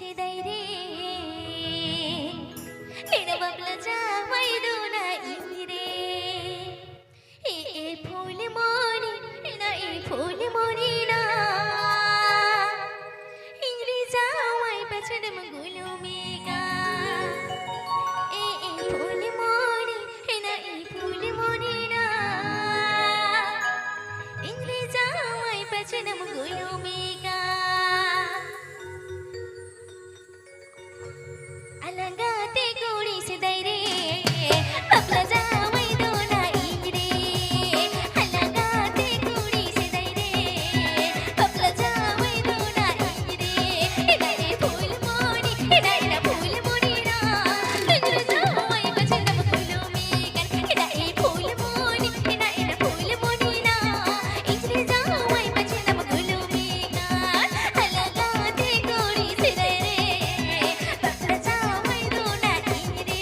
से दायरे Ina babla jamai duna ire E phuli moni ina e phuli moni na Ingri jamai pachane mangulu mega E phuli moni ina e phuli moni na Ingri jamai pachane mangulu mega Alangate guri se daire babla jamai dona ingre Alangate guri se daire babla jamai dona ingre Ina phul moni ina phul moni na ingre jamai bachana phulu megan Ina phul moni ina phul moni na ingre jamai bachana phulu megan Alangate guri se daire babla jamai dona ingre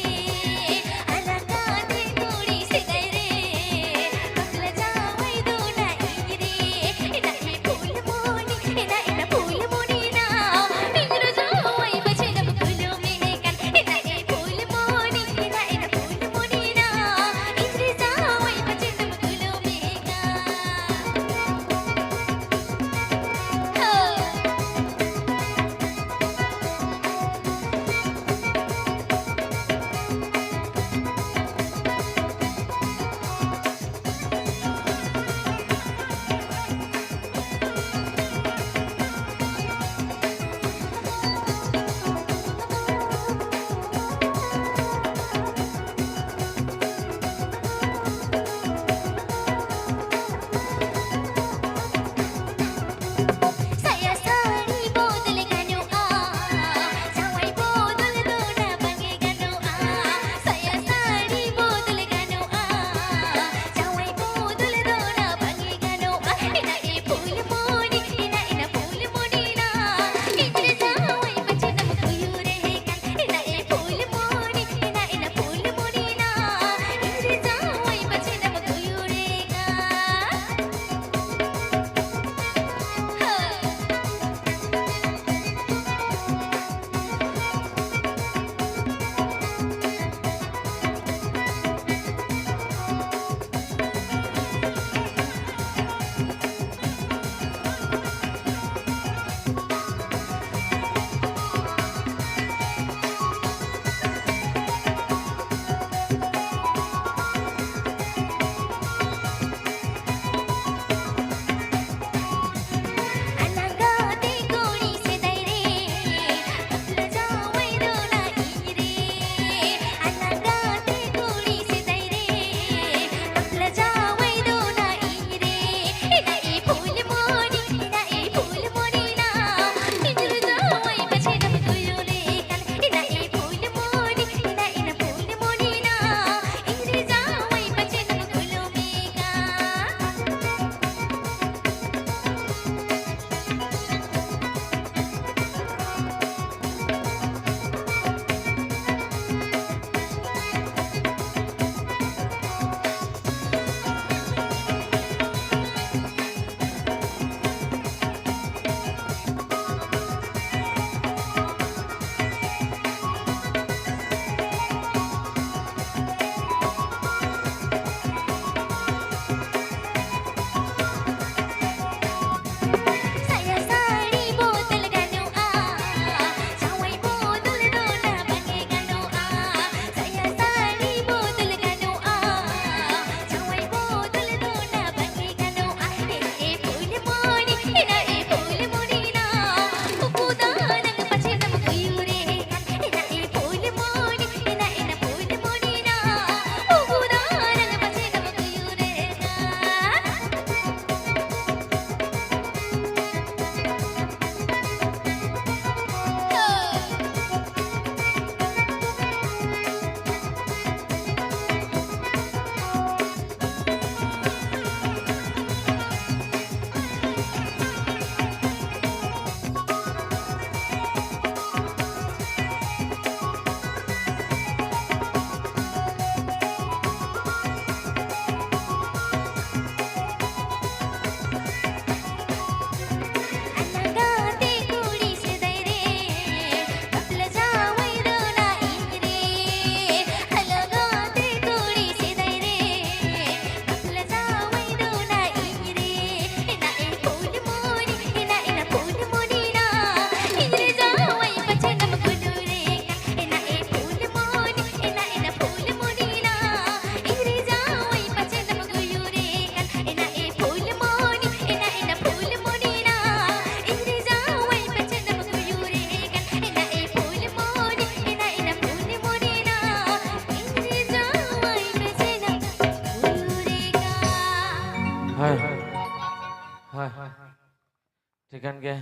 ठिकान गया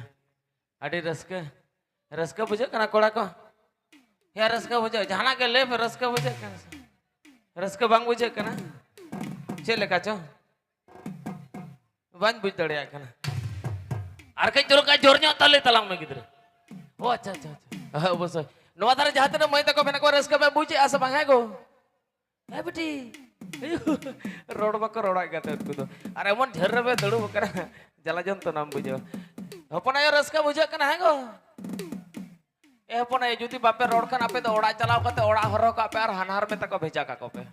अड़ी Ruska Ruska बुझे कना कोड़ा को या Ruska बुझे जहाना के ले फिर रस्का बुझे कना रस्का बांग बुझे कना चले का चो बांग बुझ दड़े कना आर कई जोर का जोर ᱧᱚᱜ तले तलांग में गिद्रे ओ अच्छा अच्छा अच्छा बस नवा धारे जहां तने मई तको मेना को रस्का बे बुझे आस बांग है गो ए बेटी रोड बको रोड़ा गते उनको तो अरे मन ढेर रे दड़ू बकरा जला जन तो नाम बुझे हपना यो रस्का बुझे कना है गो ए हपना जुदी बापे रोड खान आपे तो ओड़ा चलाव कते ओड़ा हरो का पे और हानहार में तको भेजा का को पे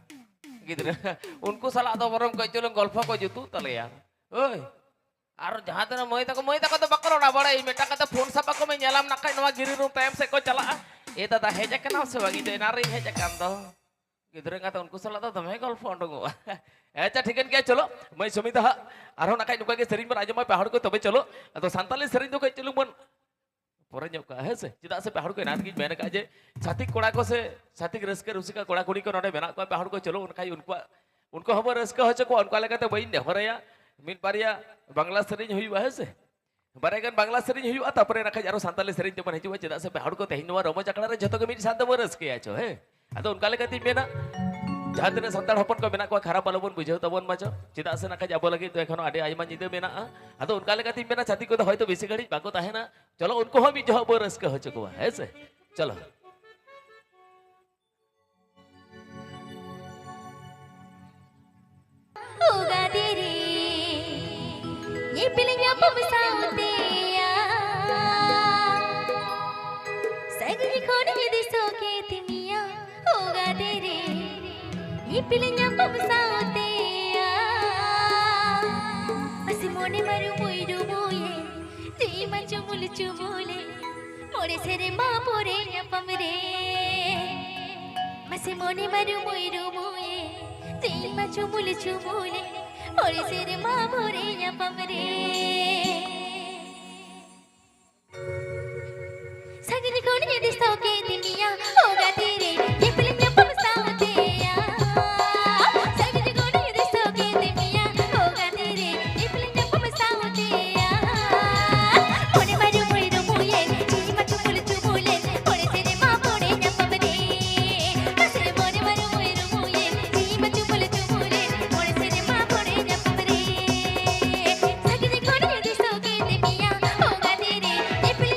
गिद्रे उनको सला दो बरम कई चलो गल्फ को जुतू तले यार ओय आर जहां तने मई तको तो बको रोड़ा बड़े मेटा कते फोन सापा को में नेलाम नका नवा गिरी रू टाइम से को चला ए दादा हेजा कना से बागी दे नारी हेजा कान दो गिद्रे का तो उनको सला दो दमे गल्फ ओंडो अच्छा ठीक है क्या चलो मैं सुमिता आरो नका नुका के सरीन पर आज मैं पहाड़ को तबे चलो तो सांताली सरीन तो कई चलो मन पोरे ᱧᱚᱜ का है से चिदा से पहाड़ को नाथ की मैंने कहा जे छातिक कोड़ा को से छातिक रस्के रुसिका कोड़ा कुड़ी को नोडे मेना को पहाड़ को चलो उनका उनको हम रस्के हो चको उनका लेकाते बई नेहरया मिन बारिया बांग्ला सरीन हुई है से बारेगन बांग्ला सरीन हुई तापरे नका आरो सांताली सरीन जमन हिजुआ चिदा से पहाड़ को तेहिन नवा रोमो चकड़ा रे जतो के मिन साथ दो रस्के आछो है अदो उनका लेकाती मेना जहां तने संताल हपन को मेना को खराब आलोबन बुझाव तबन माचो चिदा से नका जाबो लगी तो एखनो आडे आयमा निदे मेना अदो उनका लेकाती मेना छाती को तो होय तो बेसी घड़ी बाको ताहेना चलो उनको हम जो बो रस्का हो चको है से चलो होगा तेरे ये पिलिंगा पमसाते सगरी खोने दिसो के तिमिया होगा तेरे ये पिलिंगा पमसाते मसी मोने मरु मुइरु मुये ती मंचु मुलचु मुले मोरे सेरे मा पोरे पमरे मसी मोने मरु मुइरु मुये ती मंचु मुलचु मुले मोरे सेरे मा पोरे पमरे सगरी कोने दिसो के दिमिया होगा तेरे ये पिलिंगा पमसाते सगरी कोने दिसो के दिमिया होगा तेरे ये पिलिंगा पमसाते मोने मरु मुइरु मुये ती मंचु मुलचु मुले मोरे सेरे मा पोरे पमरे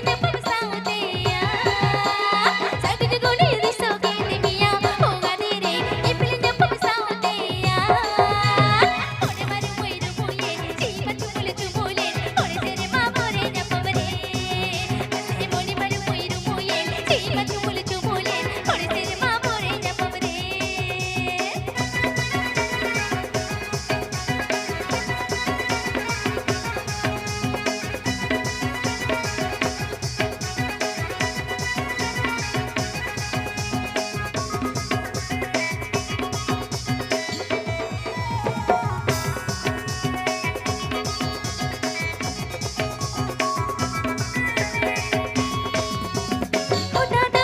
मसी मोने मरु मुइरु मुये ती मंचु मुलचु मुले मोरे सेरे मा पोरे पमरे सगरी कोने दिसो के दिमिया होगा तेरे ये पिलिंगा पमसाते सगरी कोने दिसो के दिमिया होगा तेरे ये पिलिंगा पमसाते मोने मरु मुइरु मुये ती मंचु मुलचु मुले मोरे सेरे मा पोरे पमरे मसी मोने मरु मुइरु मुये ती मंचु मुलचु मुले मोरे सेरे मा पोरे पमरे ओ दादा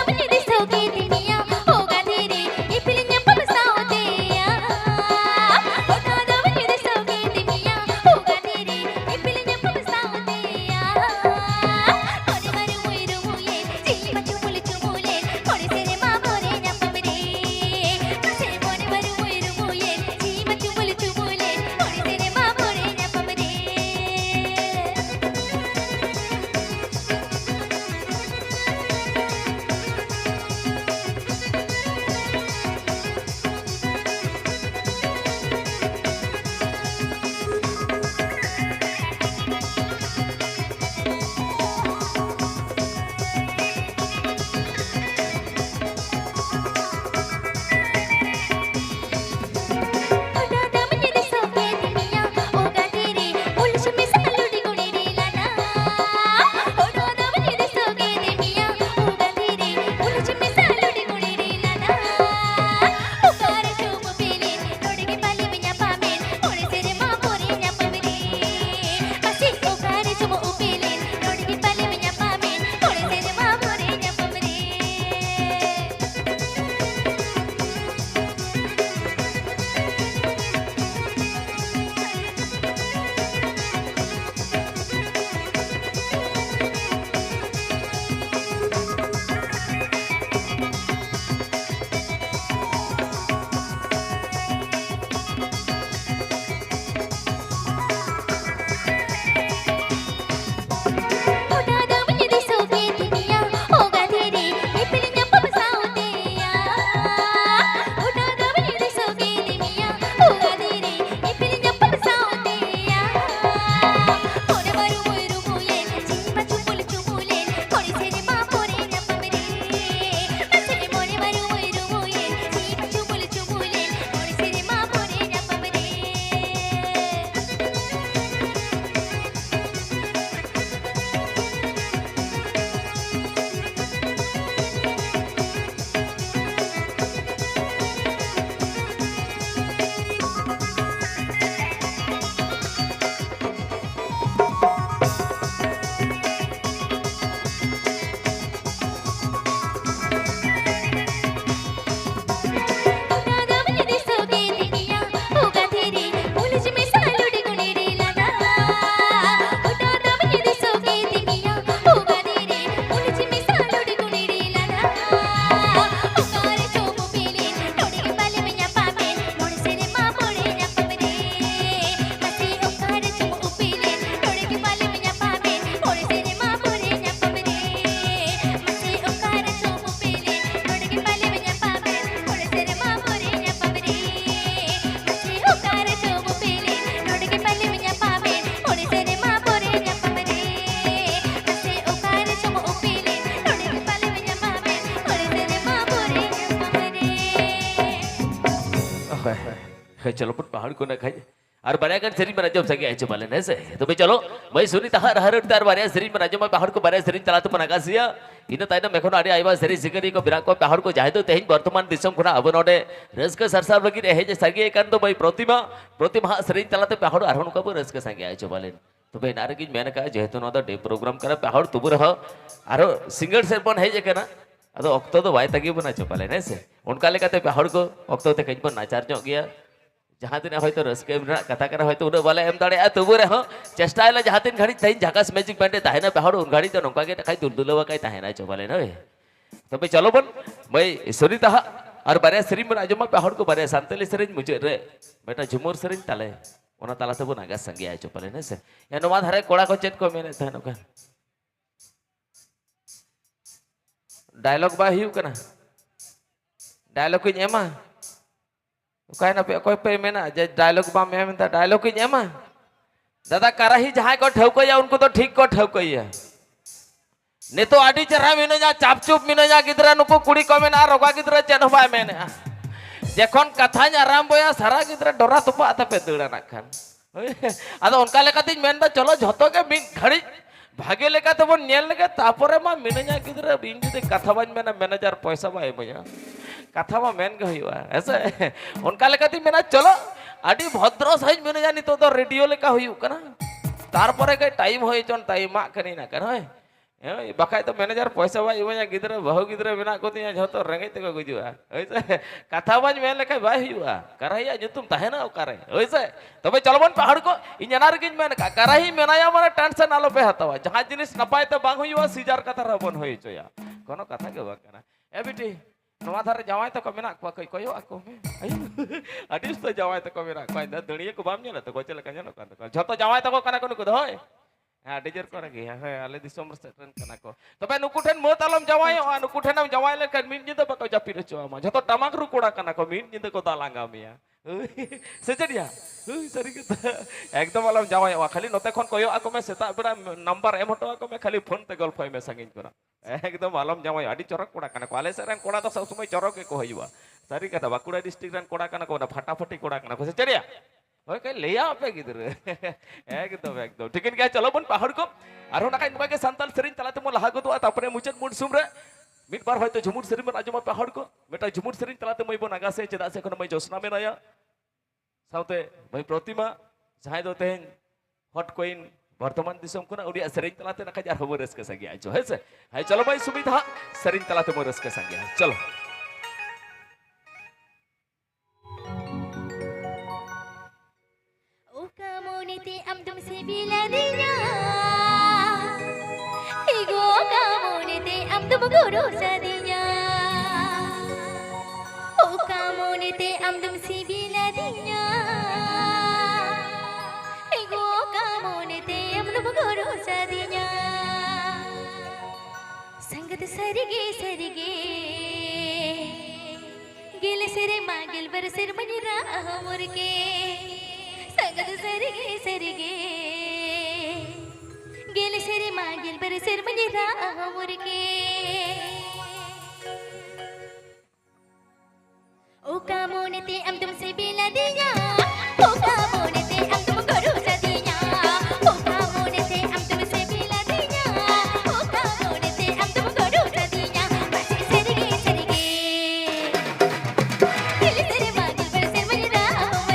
चलो पण पहाड़ को ना खाई और बारे कर शरीर में जब सके ऐसे बाले ऐसे तो भाई चलो भाई सुनी तहार हर तार बारे शरीर में जब पहाड़ को बारे शरीर चला तो मनागासिया इन ताइना मेखोन आड़ी आइबा शरीर सिकरी को बिराक को पहाड़ को जाहे तो तेहिन वर्तमान दिसम खुना अब नोडे रस्क सरसार लगी रहे जे सगे कान तो भाई प्रतिमा शरीर चला तो पहाड़ आरोहण को रस्क संगे ऐसे बाले तो भाई नारकी मैंने कहा जेहेतु नोदा डे प्रोग्राम करा पहाड़ तुबु रह आरो सिंगल से बन है जे केना अदो ऑक्टो तो बाय तगी बना चपाले ने से उनका लेकाते पहाड़ को ऑक्टो ते कहीं पर नाचार जो गया जहाँ दिन हयतो रस्के कथा करा हयतो उन बाले एम दाड़े तबु रे चेष्टा है जहाँ दिन घड़ी तेज झाकास मैजिक बैंडे ताहेना पहाड़ उन घड़ी तो नौका के खाई दुलदुलवा काई ताहेना चपाले न तो भाई चलो बन भाई सुनी तहा और बारे सेरिंग बन आजमा पहाड़ को बारे सांतली सेरिंग मुझे रे बेटा झुमुर सेरिंग ताले ओना ताला तबु नागा संगे आय चपाले ने से या नोमा धारे कोड़ा को चेत को मेने थानो का डायलॉग बा हिउ कना डायलॉग को एमा कहे ना पे कोई पे मेना जे डायलॉग बा में मेनता डायलॉग को एमा दादा कराही जहां को ठौकइया उनको तो ठीक को ठौकइया ने तो आडी चरा मेने जा चापचुप मेने जा गिदरा नुको कुड़ी को मेना रोगा गिदरा चेनबा मेने जखन कथा आराम बोया सारा गिदरा डरा तुपा आते पे दड़ा ना खान आदो उनका लेकाती मेनदा चलो झतो के मिन घड़ी भागे लेका तो बन नेल लेके तापरे मा मिनजा गिदरा बिन जुदे कथा बाज मेना मैनेजर पैसा बा एमया कथा मा मेन के हुआ ऐसे उनका लेकाती मेना चलो आडी भद्र साइज मिनजा नि तो रेडियो लेका हुई कना तारपरे के टाइम होय चन टाइम मा कनी ना कर होय बाकाय तो मैनेजर पैसा बा एमया गिदरा बहु गिदरा मेना को तिया झतो रेंगे ते को गुजुआ ऐसे कथा बाज मेन लेका बा हुआ करहिया जुतुम ताहेना ओकारे ऐसे तबे चलो बन पहाड़ को इन्यार गिन मेन का करही मेनाया माने टेंशन आलो पे हतवा जहां जिनिस नपाय तो बांग हुआ सीजार कथा रबन होय चोया कोनो कथा के बा कना ए बेटी नवा धारे जावाय तो कमेना को कई कयो आको में अडिस तो जावाय तो कमेना कोई दणिए को बाम नेला तो को चले कन्या न झतो जावाय तो को कना को को होय हाँ डिजर को रगी है आले दिसोम सेटन कना को तो पे नुकुठन मत आलम जवाय आ नुकुठनम जवाय ले कर मिन जिंदा बको जापि रचो मा जतो टमाक रु कोड़ा कना को मिन जिंदा को दालांगा मिया सेचडिया सरी के एकदम आलम जवाय आ खाली नते खन कयो आको में सेता बड़ा नंबर एम हटो आको में खाली फोन ते गल्फ में संगिन करा एकदम आलम जवाय आडी चरक कोड़ा कना को आले सेरन कोड़ा तो सब समय चरक के को हयुआ सरी कथा बाकुड़ा डिस्ट्रिक्ट रन कोड़ा कना को फटाफटी कोड़ा कना को सेचडिया ओए कई लेया पे गिदर एकदम ठीक है क्या चलो बन पहाड़ को आरो ना इनका के संताल सेरिन तलाते मो लहा गदो तापरे मुचत मुड सुम रे मिट बार होयतो झुमुर सेरिन बन आजमा पहाड़ को बेटा झुमुर सेरिन तलाते मई बन आगासे चेदा से कोन मई जोसना में नया साउते भाई प्रतिमा जहां दो तेन हॉट क्वीन वर्तमान दिसम कोना उडिया सेरिन तलाते ना जार खबर रस के संगे आजो है से हाय चलो भाई सुविधा सेरिन तलाते मो रस के संगे चलो Kamuniti amdum sibila dinya Igo kamuniti amdum guru sadinya Oh kamuniti amdum sibila dinya Igo kamuniti amdum guru sadinya Sangat sarige sarige Gil sere magil bar sir manira amur ke संगत सरगे सरगे गेल सरे मागेल बर सर म्हणजे रामर के ओ कामोने ते हम तुमसे बिला दिया ओ कामोने ते हम तुम करो दिया ओ कामोने ते हम तुमसे बिला दिया ओ कामोने ते हम तुम करो दिया बस सरगे सरगे गेल सरे मागेल बर सर म्हणजे रामर के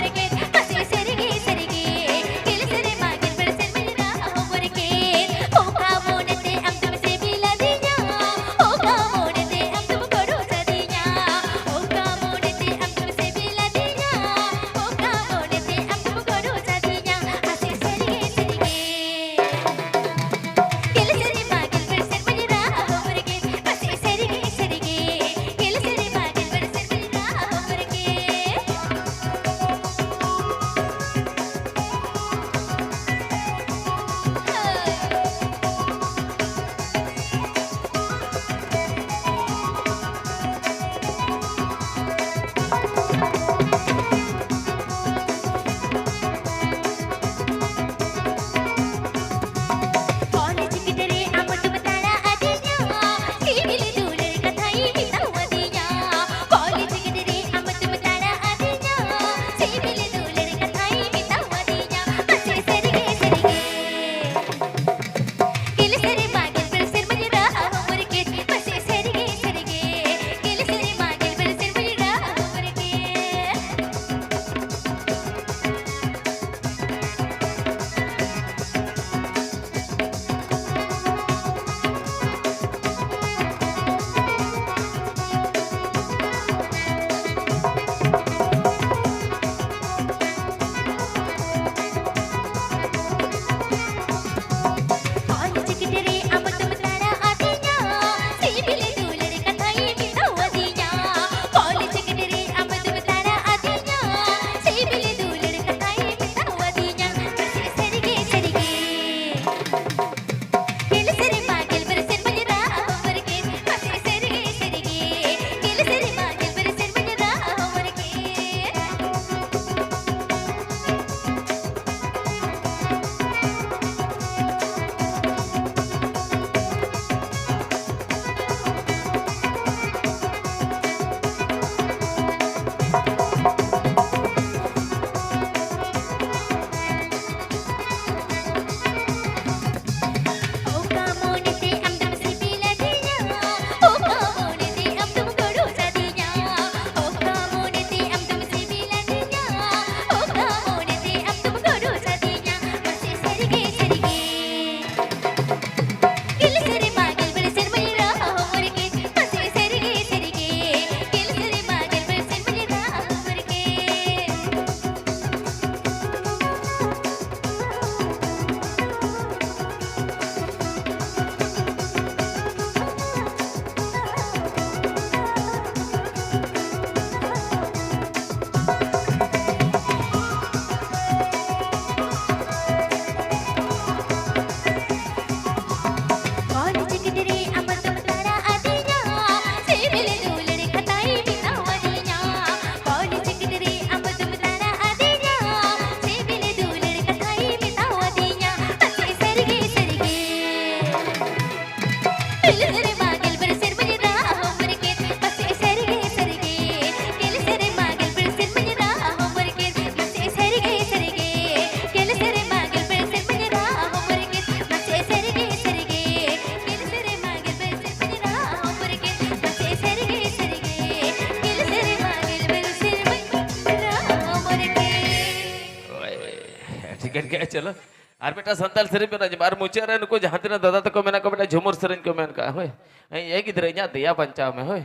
टिकट के चलो और बेटा संताल सेरिंग पे और मुचे रे नुको जहां तिना दादा तको मेना को बेटा झुमुर सेरिंग को मेन का होय ए गिद्रे इना दिया पंचाव में होय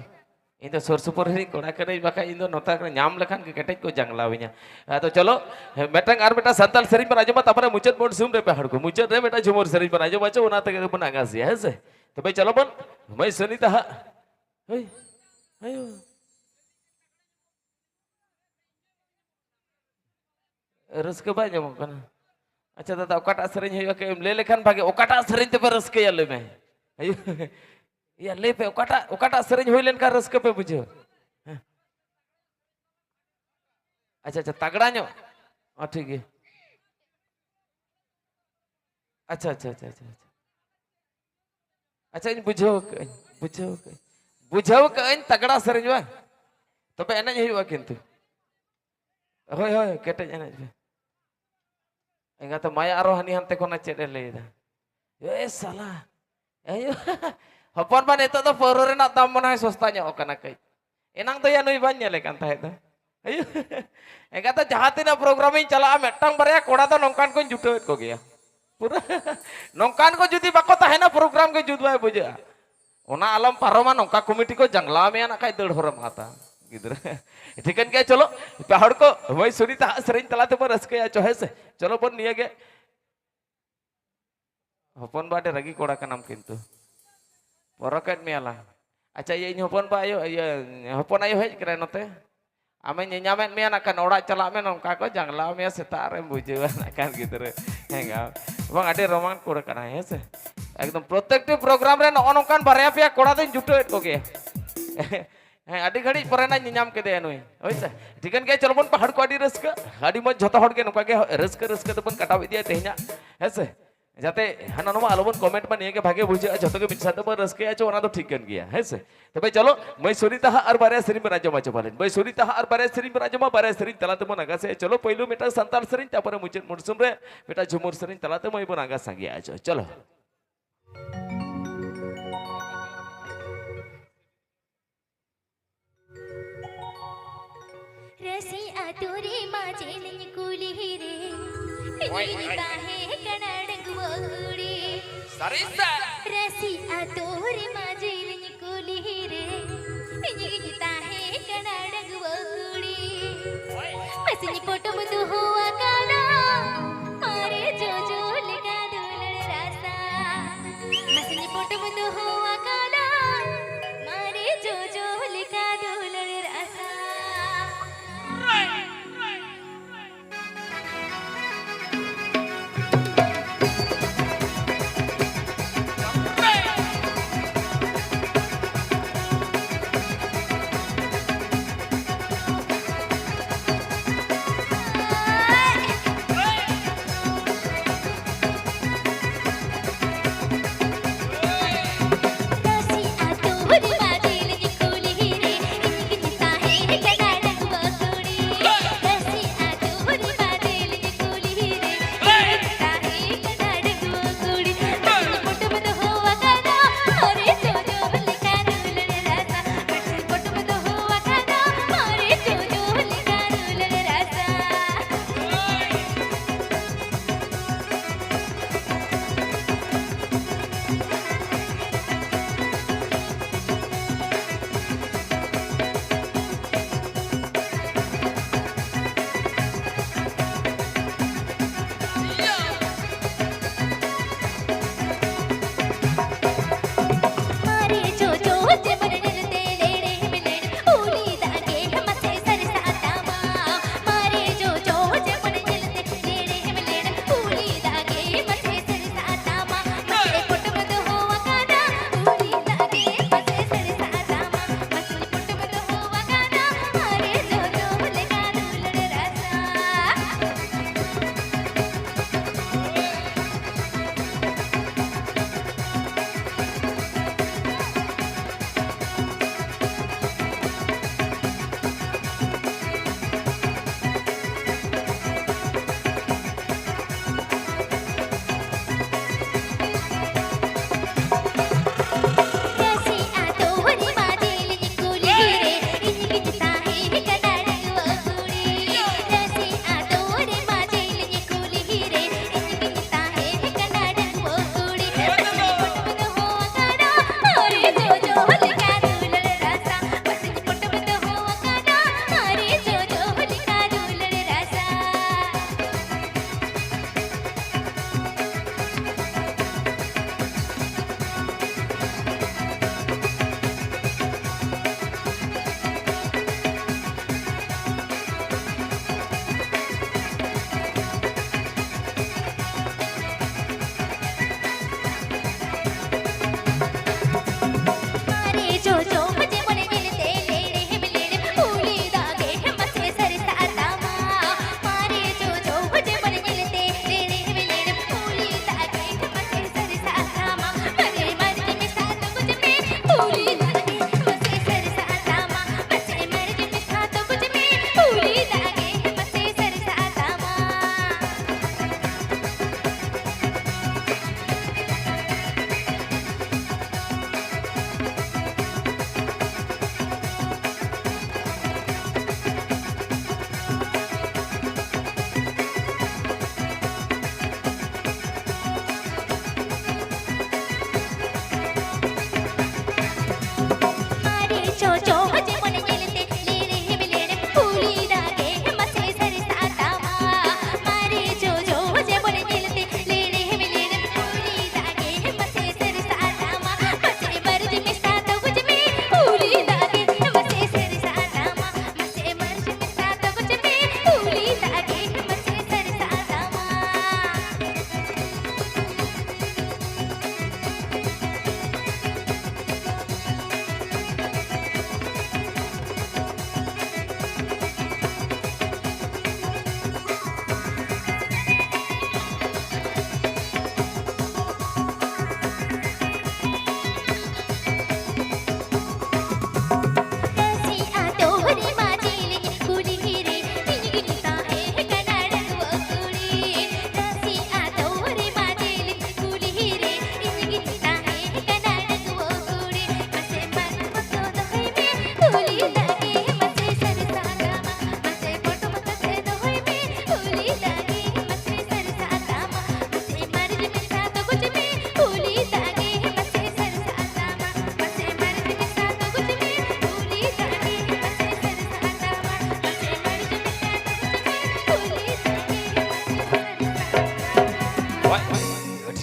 इन तो सुर सुपुर री कोड़ा करे बाका इन तो नोता करे नाम लखान के केटेज को जंगला विना तो चलो मेटंग और बेटा संताल सेरिंग पर आजमा तापरे मुचत बोर्ड सुम रे पे हड़ को मुचत रे बेटा झुमुर सेरिंग पर आजमा चो ओना तक बन आगासी है से तो भाई चलो बन मैं सुनीता होय आयो रस्के बाय जमो कना अच्छा दादा ओकाटा सरिंग होय के ले लेखान भागे ओकाटा सरिंग ते पे रस्के या ले में आयो या ले पे ओकाटा सरिंग होय लेन का रस्के पे बुझो अच्छा अच्छा तगड़ा नो ठीक है अच्छा अच्छा अच्छा अच्छा अच्छा इन बुझो इन तगड़ा सरिंग बा तो पे एना होय किंतु होय होय केटे एना enggak tuh maya aroh hani hante kona cede le dah salah ayo hopon ban itu tuh porore nak tamon hai sostanya okana kai enang tuh ya nui banyak le kan tah itu ayo enggak tuh jahatina programming cala metang barya koda tuh nongkan ko jutot ko gaya pura nongkan ko judi bako tahena program ko judwa buja ona alam paroma nongka komiti ko jangla me anak kai ded horam ata gitu इथिकन क्या चलो पहाड़ को वही सुनीता सरिंग तलाते पर रस के या चोहे से चलो पन निया के हपन बाटे रगी कोड़ा का नाम किंतु परोकेट में आला अच्छा ये हपन बा आयो ये हपन आयो हेज करे नते आमे न्यामेन में ना kan ओड़ा चला में नोंका को जंगला में सेता रे बुझेवा ना kan gitu re हेंगा बंग आडे रोमान कोड़ा kana है से एकदम प्रोटेक्टिव प्रोग्राम रे नोंकान बारया पे कोड़ा दिन जुटो को के आदि घड़ी परेना निनाम के दे नुई होइसे ठिकन के चलो बन पहाड़ को आदि रस्का आदि मज झतो हड़ के नका के रस्का रस्का तो बन कटाव दिया तेहना हेसे जाते हाना नमा आलोबन कमेंट में के भागे बुझे झतो के बिचा तो बर रस्के आचो ओना तो ठिकन गया हेसे तो भाई चलो मैं सुनीता और बारे सरी पर आजमा चबालेन भाई सुनीता और बारे सरी पर आजमा बारे सरी तलाते मन आगा से चलो पहिलो मेटा संताल सरी तापर मुचेन मुरसुम रे बेटा झुमुर सरी तलाते मैं बन आगा सांगे आजो चलो रसी आतुरे माझे कुली रे निगता है कनाडंग वगुडी सरिसा रसी आतुरे माझे कुली रे निगता है कनाडंग वगुडी मसनी पोटो मुदु हुआ काला मारे जो जो लगा दुलड़ रासा मसनी पोटो मुदु हुआ काला मारे जो जो लगा दुलड़ रासा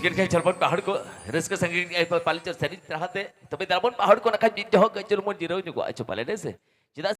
चिकन खाई चलबन पहाड़ को रस्क संगे पाली चल सरी तरहते तबे दरबन पहाड़ को नखा जित हो गचल मन जिरो जुगो अच्छा पाले ने से चिदा